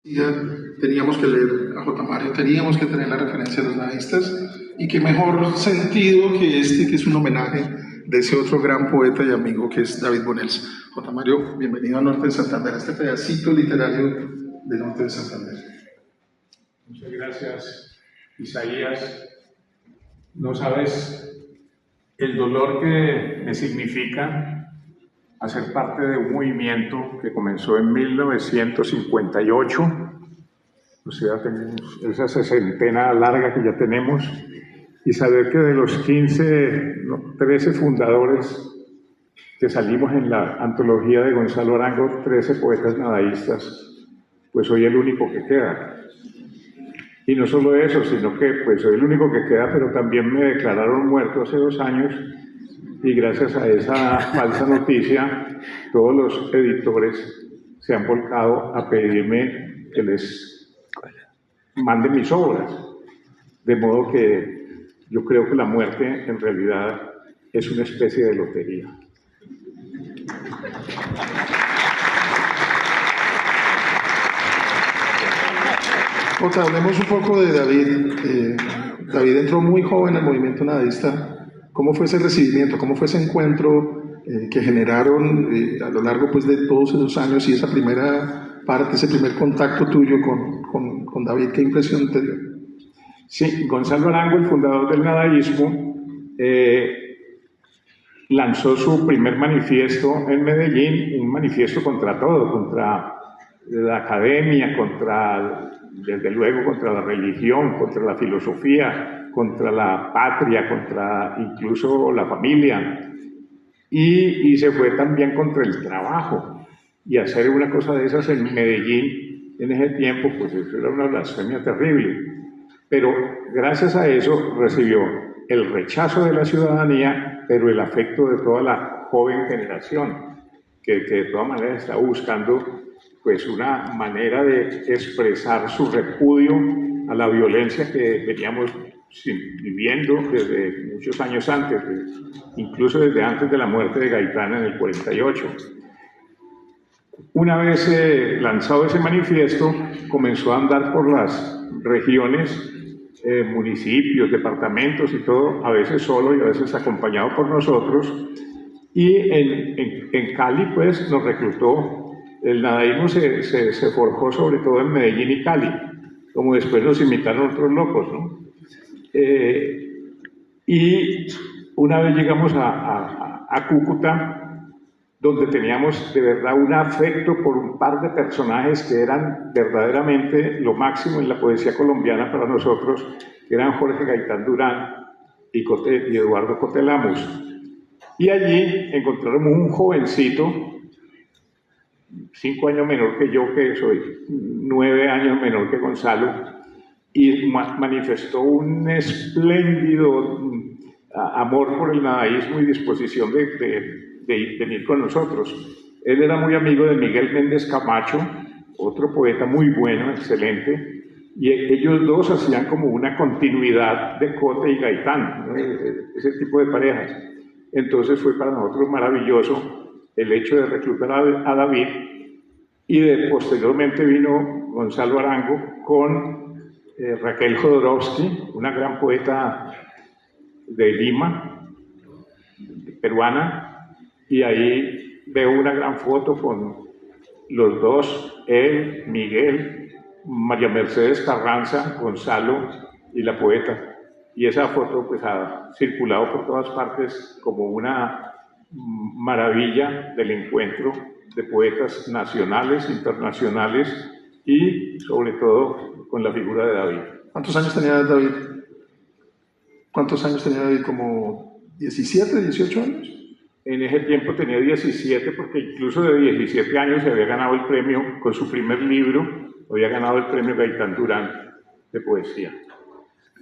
Ya teníamos que leer a J. Mario, teníamos que tener la referencia de los nadaístas, y qué mejor sentido que este, que es un homenaje de ese otro gran poeta y amigo que es David Bonels. J. Mario, bienvenido a Norte de Santander, a este pedacito literario de Norte de Santander. Muchas gracias, Isaías. No sabes el dolor que me significa hacer parte de un movimiento que comenzó en 1958, o sea, tenemos esa sesentena larga que ya tenemos, y saber que de los 13 fundadores que salimos en la antología de Gonzalo Arango, 13 poetas nadaístas, pues soy el único que queda. Y no solo eso, sino que pues soy el único que queda, pero también me declararon muerto hace 2 años, y gracias a esa falsa noticia, todos los editores se han volcado a pedirme que les mande mis obras. De modo que yo creo que la muerte en realidad es una especie de lotería. Jota, hablemos un poco de David. David entró muy joven al movimiento nadaísta. ¿Cómo fue ese recibimiento? ¿Cómo fue ese encuentro que generaron a lo largo pues, de todos esos años, y esa primera parte, ese primer contacto tuyo con David? ¿Qué impresión te dio? Sí, Gonzalo Arango, el fundador del nadaísmo, lanzó su primer manifiesto en Medellín, un manifiesto contra todo, contra la academia, desde luego contra la religión, contra la filosofía, contra la patria, contra incluso la familia, y se fue también contra el trabajo. Y hacer una cosa de esas en Medellín en ese tiempo, pues eso era una blasfemia terrible. Pero gracias a eso recibió el rechazo de la ciudadanía, pero el afecto de toda la joven generación, que de todas maneras está buscando pues una manera de expresar su repudio a la violencia que veníamos viviendo desde muchos años antes, incluso desde antes de la muerte de Gaitán en el 48. Una vez lanzado ese manifiesto, comenzó a andar por las regiones, municipios, departamentos y todo, a veces solo y a veces acompañado por nosotros, y en Cali pues nos reclutó. El nadaísmo se forjó sobre todo en Medellín y Cali, como después nos imitaron otros locos, ¿no? Y una vez llegamos a Cúcuta, donde teníamos de verdad un afecto por un par de personajes que eran verdaderamente lo máximo en la poesía colombiana para nosotros, que eran Jorge Gaitán Durán y Eduardo Cotelamos. Y allí encontramos un jovencito, 5 años menor que yo, que soy 9 años menor que Gonzalo, y manifestó un espléndido amor por el nadaísmo y disposición de venir con nosotros. Él era muy amigo de Miguel Méndez Camacho, otro poeta muy bueno, excelente, y ellos dos hacían como una continuidad de Cote y Gaitán, ¿no? Ese tipo de parejas. Entonces fue para nosotros maravilloso el hecho de reclutar a David, y posteriormente vino Gonzalo Arango con Raquel Jodorowsky, una gran poeta de Lima, peruana, y ahí veo una gran foto con los dos, él, Miguel, María Mercedes Carranza, Gonzalo y la poeta. Y esa foto pues ha circulado por todas partes como una maravilla del encuentro de poetas nacionales, internacionales y sobre todo con la figura de David. ¿Cuántos años tenía David? ¿Cuántos años tenía David? ¿Como 17, 18 años? En ese tiempo tenía 17, porque incluso de 17 años se había ganado el premio, con su primer libro, había ganado el premio Gaitán Durán de poesía.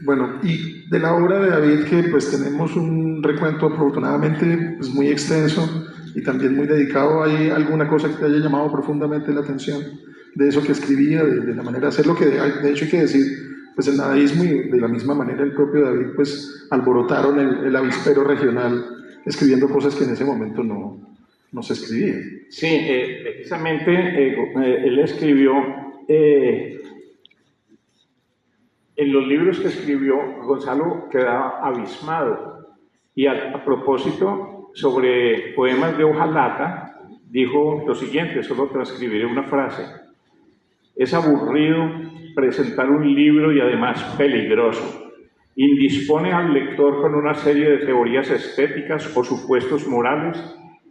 Bueno, y de la obra de David, que pues tenemos un recuento afortunadamente pues, muy extenso y también muy dedicado, ¿hay alguna cosa que te haya llamado profundamente la atención de eso que escribía, de la manera de hacerlo? Que de hecho hay que decir, pues el nadaísmo y de la misma manera el propio David pues alborotaron el avispero regional escribiendo cosas que en ese momento no se escribían. Sí, precisamente él escribió en los libros que escribió, Gonzalo quedaba abismado. Y a propósito, sobre poemas de hojalata, dijo lo siguiente, solo transcribiré una frase. Es aburrido presentar un libro y además peligroso. Indispone al lector con una serie de teorías estéticas o supuestos morales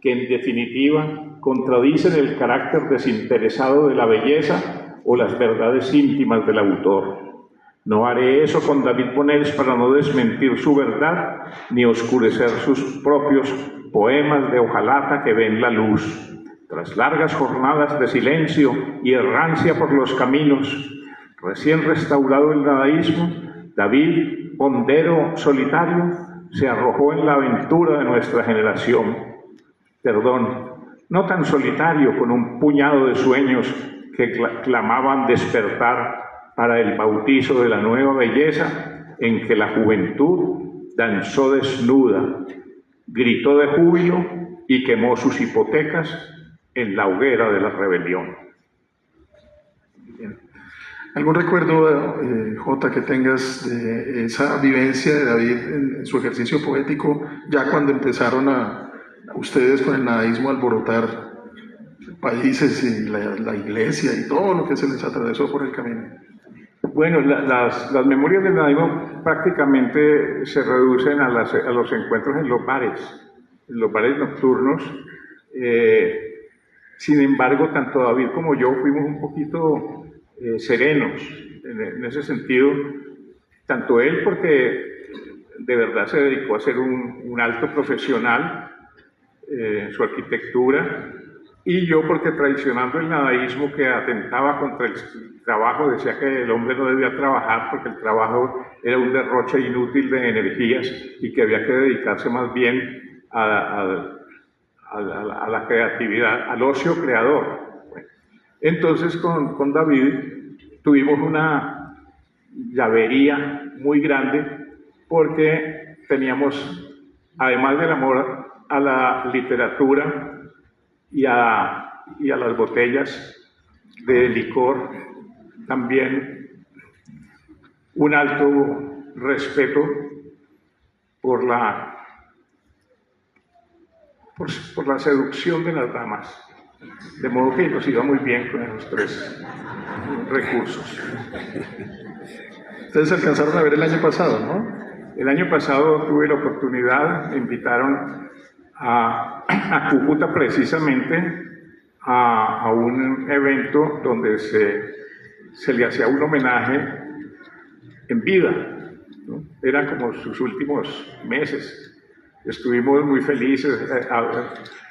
que en definitiva contradicen el carácter desinteresado de la belleza o las verdades íntimas del autor. No haré eso con David Bonells para no desmentir su verdad ni oscurecer sus propios poemas de hojalata que ven la luz. Tras largas jornadas de silencio y errancia por los caminos, recién restaurado el dadaísmo, David, hondero solitario, se arrojó en la aventura de nuestra generación. Perdón, no tan solitario, con un puñado de sueños que clamaban despertar para el bautizo de la nueva belleza en que la juventud danzó desnuda, gritó de júbilo y quemó sus hipotecas en la hoguera de la rebelión. Bien. ¿Algún recuerdo, Jota, que tengas de esa vivencia de David en su ejercicio poético, ya cuando empezaron a ustedes con el nadaísmo a alborotar países y la iglesia y todo lo que se les atravesó por el camino? Bueno, las memorias del nadaísmo prácticamente se reducen a los encuentros en los bares nocturnos. Sin embargo, tanto David como yo fuimos un poquito serenos en ese sentido, tanto él porque de verdad se dedicó a ser un alto profesional en su arquitectura, y yo porque traicionando el nadaísmo que atentaba contra el trabajo, decía que el hombre no debía trabajar porque el trabajo era un derroche inútil de energías y que había que dedicarse más bien a la creatividad, al ocio creador. Bueno, entonces con David tuvimos una llavería muy grande porque teníamos, además del amor a la literatura y a las botellas de licor, también un alto respeto por la seducción de las damas, de modo que nos iba muy bien con esos tres recursos. Ustedes alcanzaron a ver el año pasado, ¿no? El año pasado tuve la oportunidad, me invitaron a Cúcuta precisamente a un evento donde se le hacía un homenaje en vida, ¿no? Eran como sus últimos meses. Estuvimos muy felices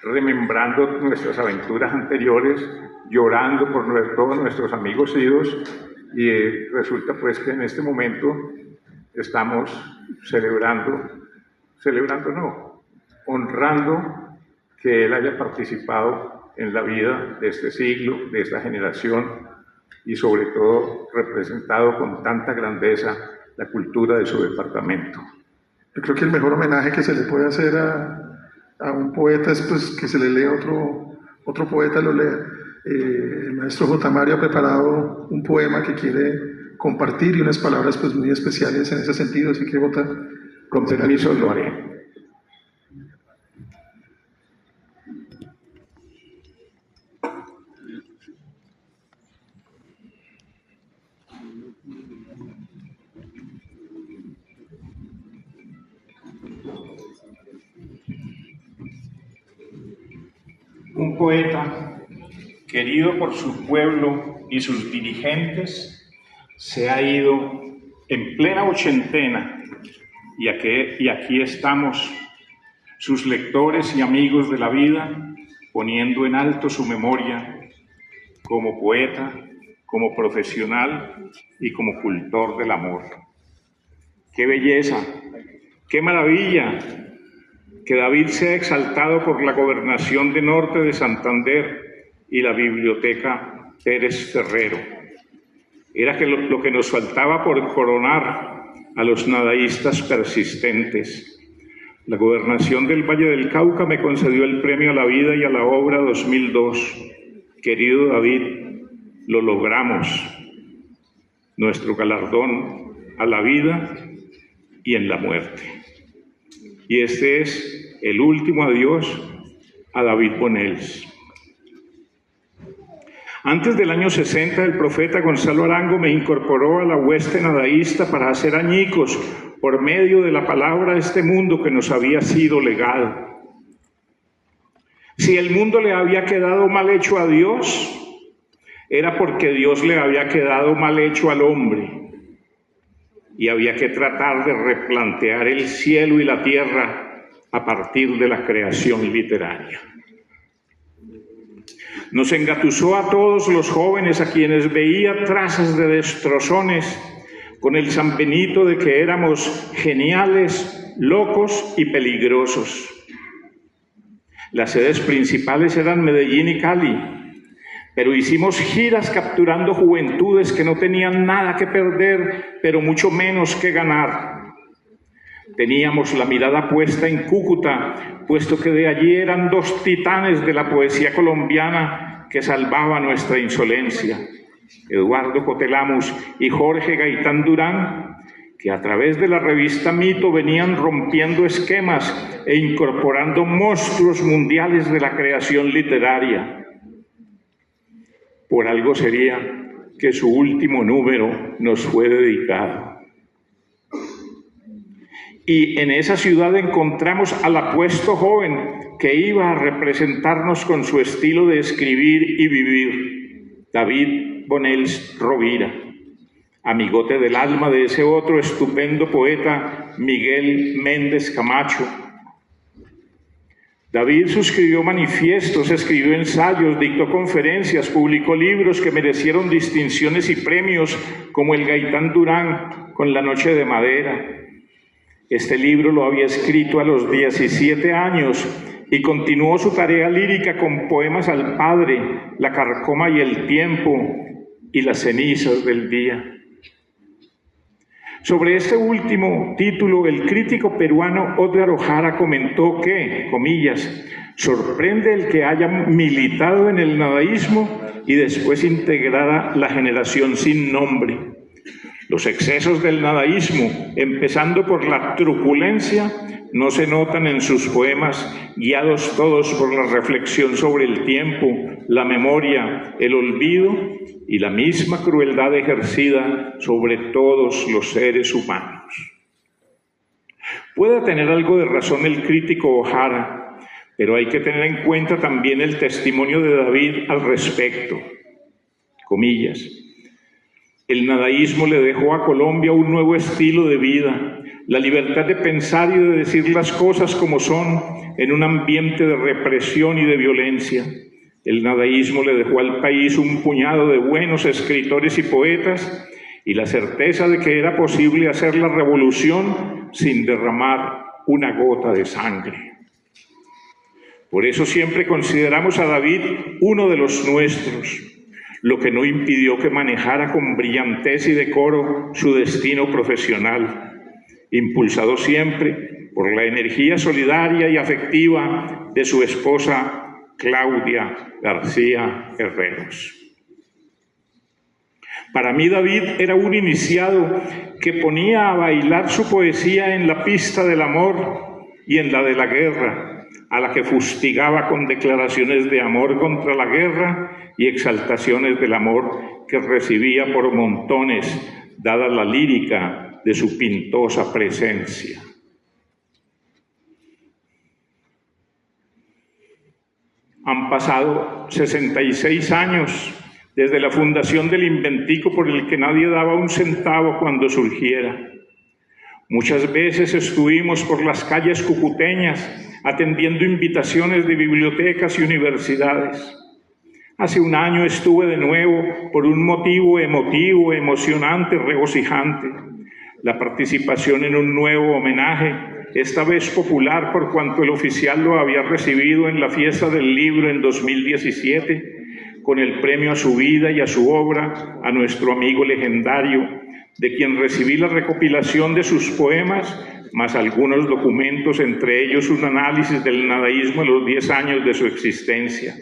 remembrando nuestras aventuras anteriores, llorando por todos nuestros amigos idos, y resulta pues que en este momento estamos honrando que él haya participado en la vida de este siglo, de esta generación, y sobre todo representado con tanta grandeza la cultura de su departamento. Yo creo que el mejor homenaje que se le puede hacer a un poeta es pues, que se le lea otro poeta lo lea. El maestro J. Mario ha preparado un poema que quiere compartir y unas palabras pues, muy especiales en ese sentido, así que J. Con permiso lo haré. Un poeta, querido por su pueblo y sus dirigentes, se ha ido en plena ochentena, y aquí estamos, sus lectores y amigos de la vida, poniendo en alto su memoria como poeta, como profesional y como cultor del amor. ¡Qué belleza! ¡Qué maravilla! Que David sea exaltado por la Gobernación de Norte de Santander y la Biblioteca Pérez Ferrero. Era lo que nos faltaba por coronar a los nadaístas persistentes. La Gobernación del Valle del Cauca me concedió el Premio a la Vida y a la Obra 2002. Querido David, lo logramos, nuestro galardón a la vida y en la muerte. Y este es el último adiós a David Bonells. Antes del año 60, el profeta Gonzalo Arango me incorporó a la hueste nadaísta para hacer añicos por medio de la palabra de este mundo que nos había sido legado. Si el mundo le había quedado mal hecho a Dios, era porque Dios le había quedado mal hecho al hombre. Y había que tratar de replantear el cielo y la tierra a partir de la creación literaria. Nos engatusó a todos los jóvenes a quienes veía trazas de destrozones con el San Benito de que éramos geniales, locos y peligrosos. Las sedes principales eran Medellín y Cali, pero hicimos giras capturando juventudes que no tenían nada que perder, pero mucho menos que ganar. Teníamos la mirada puesta en Cúcuta, puesto que de allí eran dos titanes de la poesía colombiana que salvaban nuestra insolencia, Eduardo Cotelamus y Jorge Gaitán Durán, que a través de la revista Mito venían rompiendo esquemas e incorporando monstruos mundiales de la creación literaria. Por algo sería que su último número nos fue dedicado. Y en esa ciudad encontramos al apuesto joven que iba a representarnos con su estilo de escribir y vivir, David Bonells Rovira, amigote del alma de ese otro estupendo poeta, Miguel Méndez Camacho. David suscribió manifiestos, escribió ensayos, dictó conferencias, publicó libros que merecieron distinciones y premios, como el Gaitán Durán con La Noche de Madera. Este libro lo había escrito a los 17 años y continuó su tarea lírica con poemas al Padre, La carcoma y el tiempo y Las cenizas del día. Sobre este último título, el crítico peruano Odgar Ojara comentó que, comillas, sorprende el que haya militado en el nadaísmo y después integrara la generación sin nombre. Los excesos del nadaísmo, empezando por la truculencia, no se notan en sus poemas, guiados todos por la reflexión sobre el tiempo, la memoria, el olvido y la misma crueldad ejercida sobre todos los seres humanos. Puede tener algo de razón el crítico Ojara, pero hay que tener en cuenta también el testimonio de David al respecto. Comillas. El nadaísmo le dejó a Colombia un nuevo estilo de vida, la libertad de pensar y de decir las cosas como son en un ambiente de represión y de violencia. El nadaísmo le dejó al país un puñado de buenos escritores y poetas y la certeza de que era posible hacer la revolución sin derramar una gota de sangre. Por eso siempre consideramos a David uno de los nuestros, lo que no impidió que manejara con brillantez y decoro su destino profesional, impulsado siempre por la energía solidaria y afectiva de su esposa Claudia García Herreros. Para mí David era un iniciado que ponía a bailar su poesía en la pista del amor y en la de la guerra, a la que fustigaba con declaraciones de amor contra la guerra y exaltaciones del amor que recibía por montones, dada la lírica de su pintosa presencia. Han pasado 66 años desde la fundación del inventico por el que nadie daba un centavo cuando surgiera. Muchas veces estuvimos por las calles cucuteñas atendiendo invitaciones de bibliotecas y universidades. Hace un año estuve de nuevo por un motivo emotivo, emocionante, regocijante. La participación en un nuevo homenaje, esta vez popular por cuanto el oficial lo había recibido en la fiesta del libro en 2017, con el premio a su vida y a su obra, a nuestro amigo legendario, de quien recibí la recopilación de sus poemas, más algunos documentos, entre ellos un análisis del nadaísmo en los 10 años de su existencia.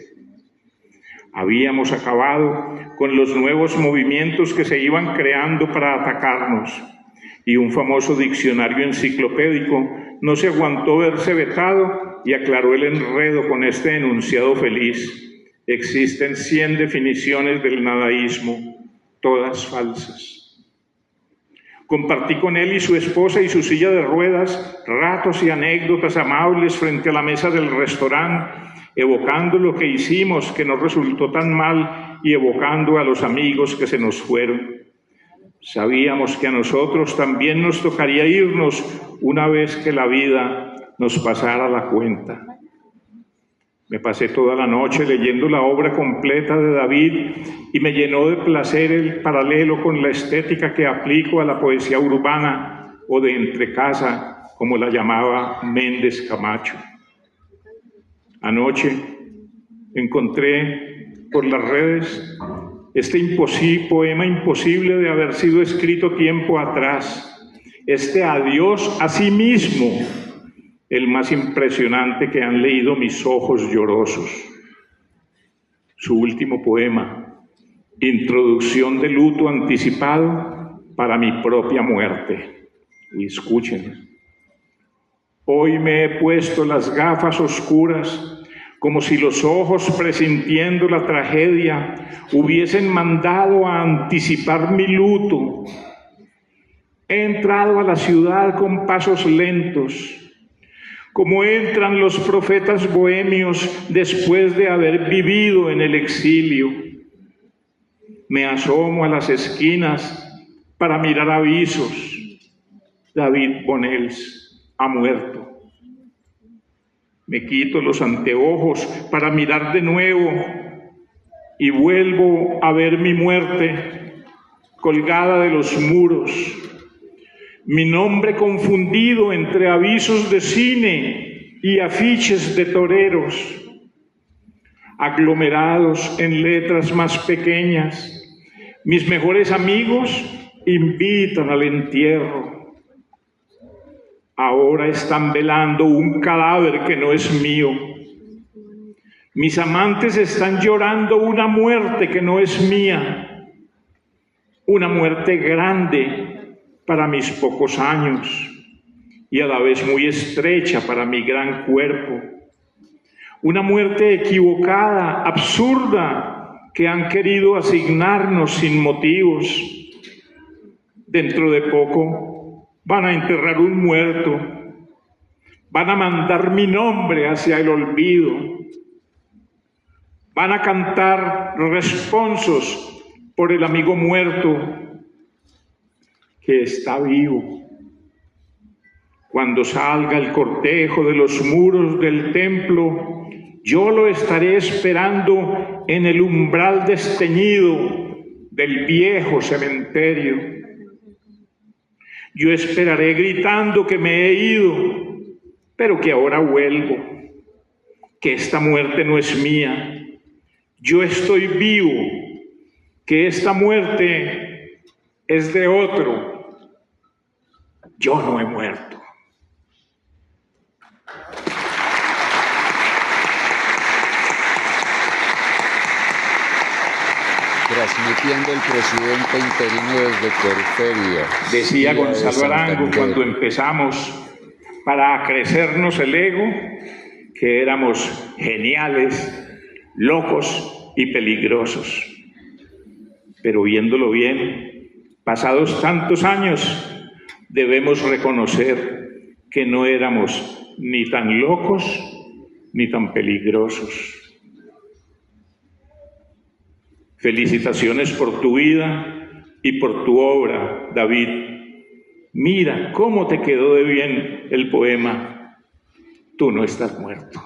Habíamos acabado con los nuevos movimientos que se iban creando para atacarnos, y un famoso diccionario enciclopédico no se aguantó verse vetado y aclaró el enredo con este enunciado feliz: existen 100 definiciones del nadaísmo, todas falsas. Compartí con él y su esposa y su silla de ruedas ratos y anécdotas amables frente a la mesa del restaurante, evocando lo que hicimos que nos resultó tan mal y evocando a los amigos que se nos fueron. Sabíamos que a nosotros también nos tocaría irnos una vez que la vida nos pasara la cuenta. Me pasé toda la noche leyendo la obra completa de David y me llenó de placer el paralelo con la estética que aplico a la poesía urbana o de entrecasa, como la llamaba Méndez Camacho. Anoche encontré por las redes este poema imposible de haber sido escrito tiempo atrás, este adiós a sí mismo, el más impresionante que han leído mis ojos llorosos. Su último poema, Introducción de luto anticipado para mi propia muerte. Y escuchen. Hoy me he puesto las gafas oscuras, como si los ojos, presintiendo la tragedia, hubiesen mandado a anticipar mi luto. He entrado a la ciudad con pasos lentos, como entran los profetas bohemios después de haber vivido en el exilio. Me asomo a las esquinas para mirar avisos. David Bonels ha muerto. Me quito los anteojos para mirar de nuevo y vuelvo a ver mi muerte colgada de los muros. Mi nombre confundido entre avisos de cine y afiches de toreros, aglomerados en letras más pequeñas. Mis mejores amigos invitan al entierro. Ahora están velando un cadáver que no es mío. Mis amantes están llorando una muerte que no es mía. Una muerte grande para mis pocos años y a la vez muy estrecha para mi gran cuerpo. Una muerte equivocada, absurda, que han querido asignarnos sin motivos. Dentro de poco van a enterrar un muerto, van a mandar mi nombre hacia el olvido, van a cantar responsos por el amigo muerto que está vivo. Cuando salga el cortejo de los muros del templo, yo lo estaré esperando en el umbral desteñido del viejo cementerio. Yo esperaré gritando que me he ido, pero que ahora vuelvo, que esta muerte no es mía. Yo estoy vivo, que esta muerte es de otro. Yo no he muerto. Transmitiendo el presidente interino desde Corferia. Decía Gonzalo Arango cuando empezamos para crecernos el ego que éramos geniales, locos y peligrosos. Pero viéndolo bien, pasados tantos años, debemos reconocer que no éramos ni tan locos ni tan peligrosos. Felicitaciones por tu vida y por tu obra, David. Mira cómo te quedó de bien el poema. Tú no estás muerto.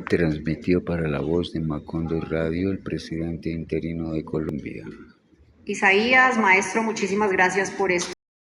Transmitió para La Voz de Macondo Radio el presidente interino de Colombia. Isaías, maestro, muchísimas gracias por esto.